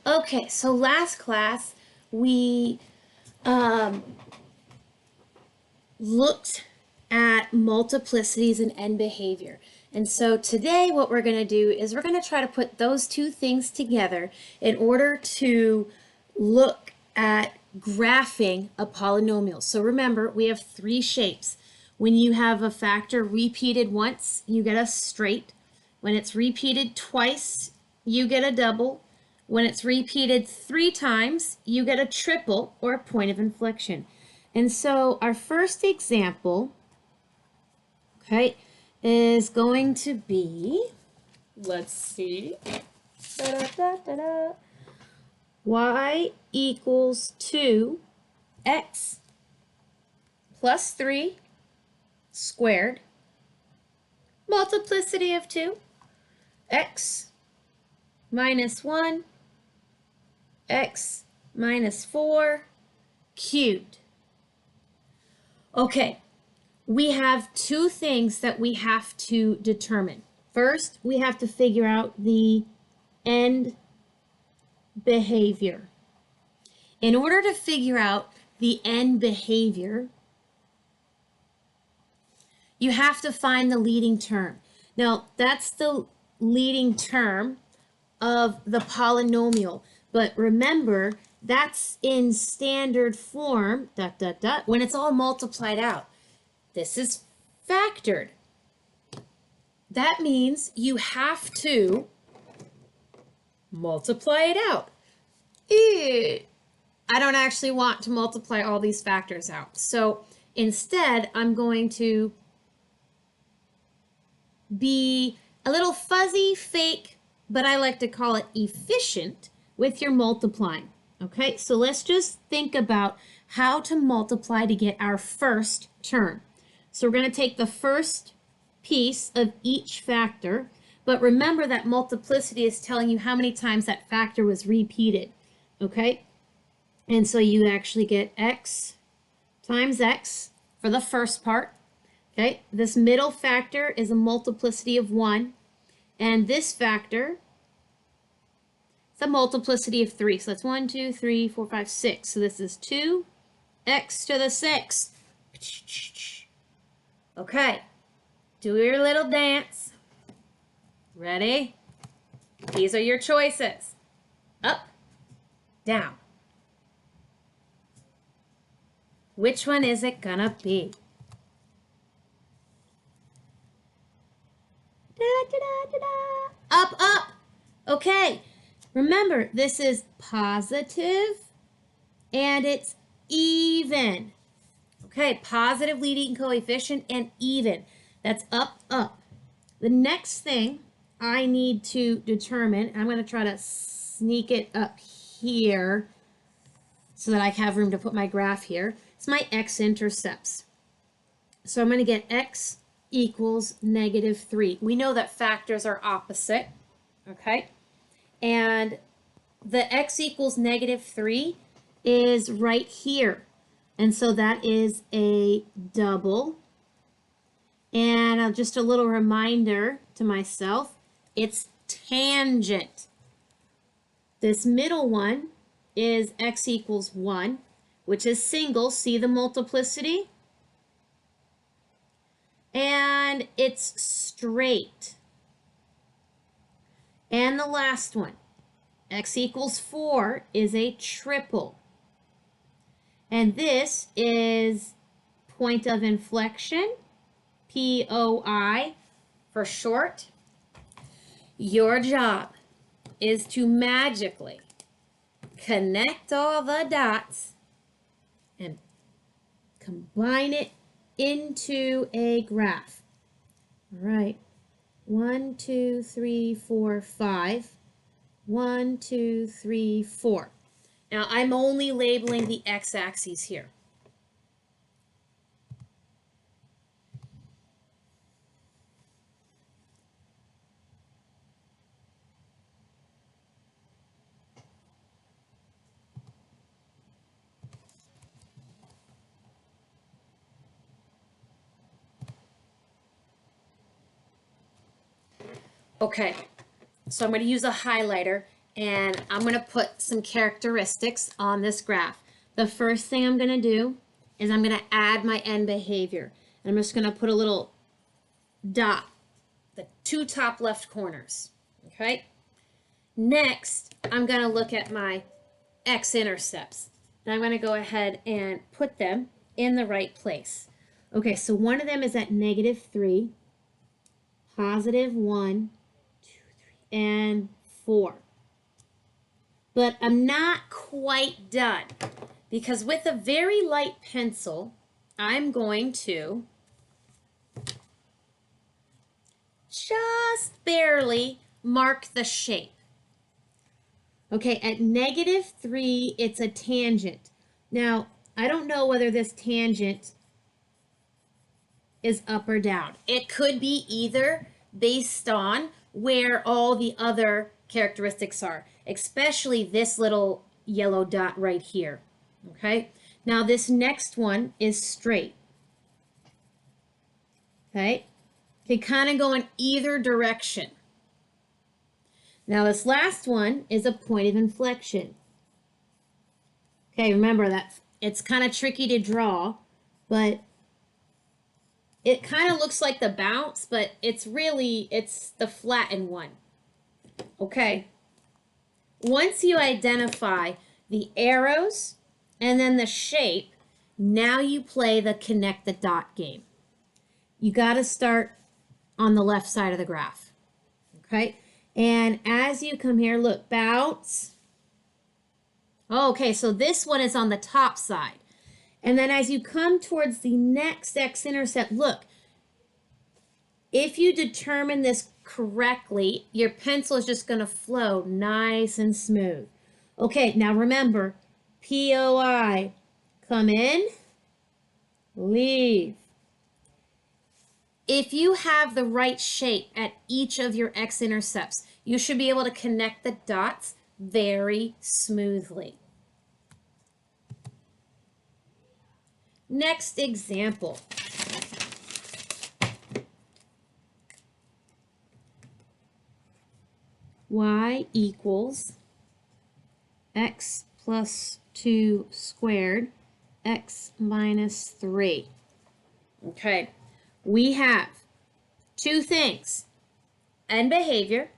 Okay, so last class we um, looked at multiplicities and end behavior. And so today what we're going to do is we're going to try to put those two things together in order to look at graphing a polynomial. So remember, we have three shapes. When you have a factor repeated once, you get a straight. When it's repeated twice, you get a double. When it's repeated 3 times, you get a triple or a point of inflection. And so our first example, okay, is going to be, let's see, y equals 2x plus 3 squared, multiplicity of 2, x minus 1, x minus 4 cubed. Okay, we have two things that we have to determine. First, we have to figure out the end behavior. In order to figure out the end behavior, you have to find the leading term. Now, that's the leading term of the polynomial, but remember, that's in standard form, when it's all multiplied out. This is factored. That means you have to multiply it out. I don't actually want to multiply all these factors out. So instead, I'm going to be a little fuzzy, fake, but I like to call it efficient with your multiplying. Okay, so let's just think about how to multiply to get our first term. So we're going to take the first piece of each factor, but remember that multiplicity is telling you how many times that factor was repeated, okay? And so you actually get x times x for the first part, okay? This middle factor is a multiplicity of 1, and this factor is a multiplicity of 3. So that's 1, 2, 3, 4, 5, 6. So this is 2x to the 6th. Okay, do your little dance. Ready? These are your choices. Up, down. Which one is it gonna be? Da, da, da, da, da. Up, up. Okay, remember, this is positive and it's even. Okay, positive leading coefficient and even. That's up, up. The next thing I need to determine, I'm going to try to sneak it up here so that I have room to put my graph here. It's my x-intercepts. So I'm going to get x equals -3. We know that factors are opposite, okay? And the x equals -3 is right here. And so that is a double. And just a little reminder to myself, it's tangent. This middle one is x equals 1, which is single. See the multiplicity? And it's straight. And the last one, x equals 4, is a triple. And this is point of inflection, POI for short. Your job is to magically connect all the dots and combine it into a graph. All right, 1, 2, 3, 4, 5. 1, 2, 3, 4. Now, I'm only labeling the x-axis here. Okay, so I'm going to use a highlighter and I'm going to put some characteristics on this graph. The first thing I'm going to do is I'm going to add my end behavior. And I'm just going to put a little dot, the two top left corners. Okay. Next, I'm going to look at my x-intercepts. And I'm going to go ahead and put them in the right place. Okay, so one of them is at -3, +1, 2, 3, and 4. But I'm not quite done because with a very light pencil, I'm going to just barely mark the shape. Okay, at -3, it's a tangent. Now, I don't know whether this tangent is up or down. It could be either based on where all the other characteristics are, especially this little yellow dot right here. Okay, now this next one is straight. Okay, can kind of go in either direction. Now this last one is a point of inflection. Okay, remember that it's kind of tricky to draw, but it kind of looks like the bounce, but it's the flattened one. Okay. Once you identify the arrows and then the shape, now you play the connect the dot game. You got to start on the left side of the graph. Okay. And as you come here, look, bounce. Oh, okay, so this one is on the top side. And then as you come towards the next x-intercept, look, if you determine this correctly, your pencil is just going to flow nice and smooth. Okay, now remember, POI, come in, leave. If you have the right shape at each of your x-intercepts, you should be able to connect the dots very smoothly. Next example. Y equals x plus 2 squared, x minus 3. Okay, we have two things, end behavior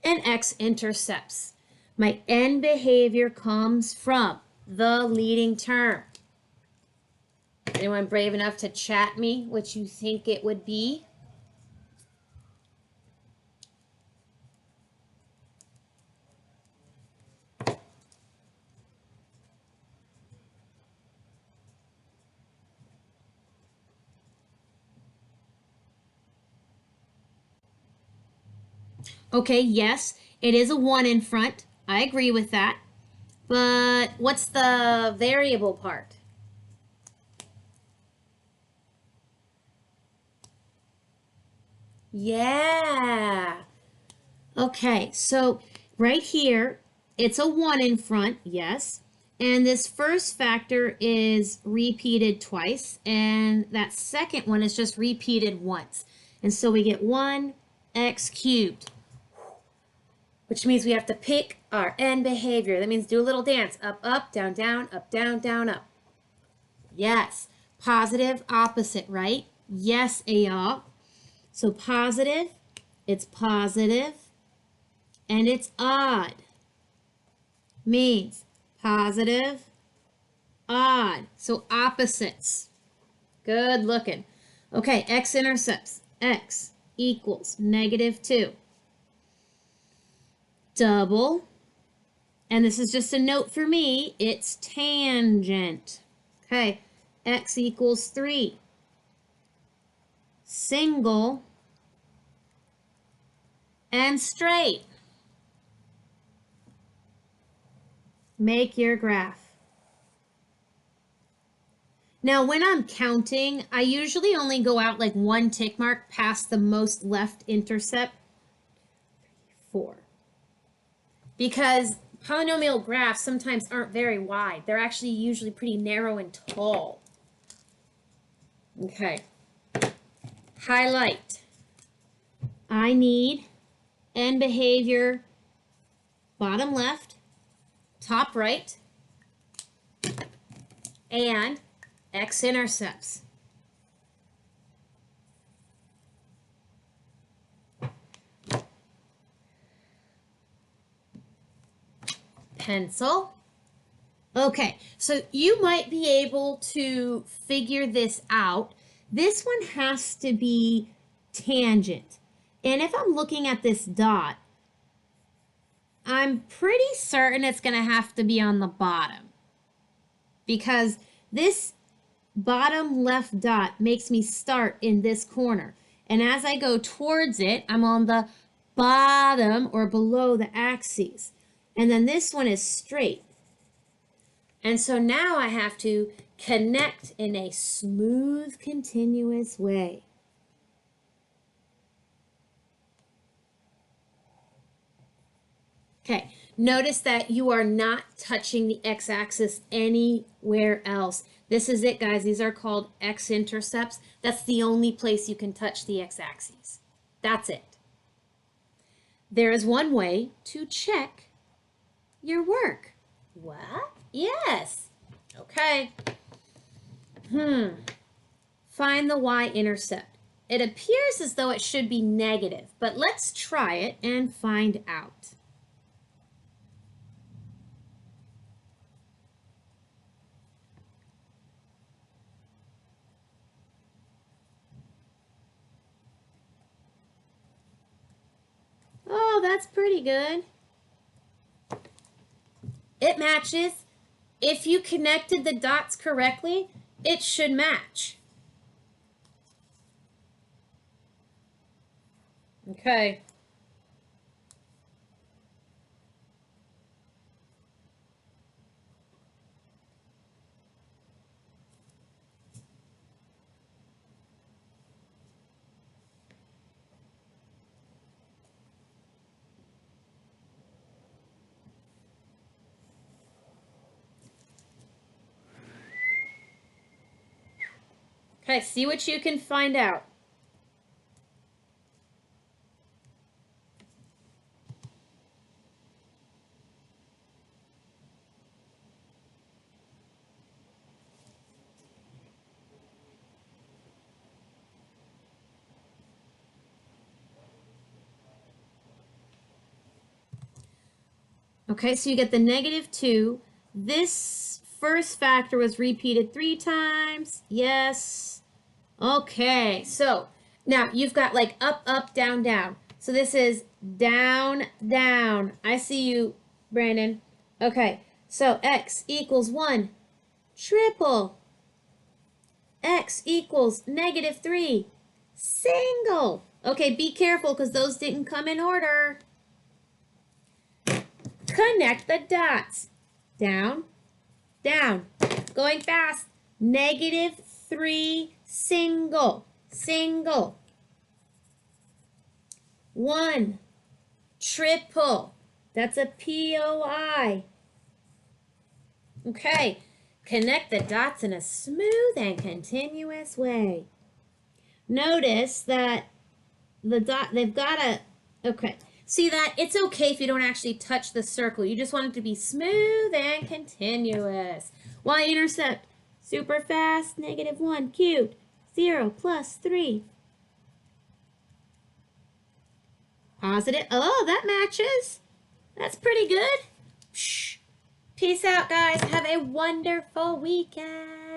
and x-intercepts. My end behavior comes from the leading term. Anyone brave enough to chat me what you think it would be? Okay, yes, it is a 1 in front. I agree with that. But what's the variable part? Yeah. Okay, so right here, it's a 1 in front, yes. And this first factor is repeated twice, and that second one is just repeated once. And so we get 1x cubed, which means we have to pick our end behavior. That means do a little dance. Up, up, down, down, up, down, down, up. Yes. Positive, opposite, right? Yes, Ayah. So positive, it's positive, and it's odd. Means positive, odd. So opposites. Good looking. Okay, x-intercepts. X equals -2. Double, and this is just a note for me, it's tangent. Okay, x equals 3. Single and straight. Make your graph. Now, when I'm counting, I usually only go out like one tick mark past the most left intercept. 4. Because polynomial graphs sometimes aren't very wide. They're actually usually pretty narrow and tall. Okay. Highlight. I need end behavior, bottom left, top right, and x-intercepts. Pencil. Okay, so you might be able to figure this out. This one has to be tangent. And if I'm looking at this dot, I'm pretty certain it's going to have to be on the bottom, because this bottom left dot makes me start in this corner. And as I go towards it, I'm on the bottom or below the axes. And then this one is straight. And so now I have to connect in a smooth, continuous way. Okay, notice that you are not touching the x-axis anywhere else. This is it, guys. These are called x-intercepts. That's the only place you can touch the x-axis. That's it. There is one way to check your work. What? Yes. Okay. Find the y-intercept. It appears as though it should be negative, but let's try it and find out. Oh, that's pretty good. It matches. If you connected the dots correctly, it should match. Okay. Okay, see what you can find out. Okay, so you get the -2. This first factor was repeated 3 times. Yes. Okay, so now you've got like up, up, down, down. So this is down, down. I see you, Brandon. Okay, so x equals 1, triple. X equals -3, single. Okay, be careful because those didn't come in order. Connect the dots. Down, down. Going fast. -3, single, single. 1, triple. That's a POI. Okay, connect the dots in a smooth and continuous way. Notice that the dot, they've got a, okay. See that? It's okay if you don't actually touch the circle. You just want it to be smooth and continuous. Y-intercept, super fast, -1 cubed, 0 plus 3. Positive, oh, that matches. That's pretty good. Peace out, guys. Have a wonderful weekend.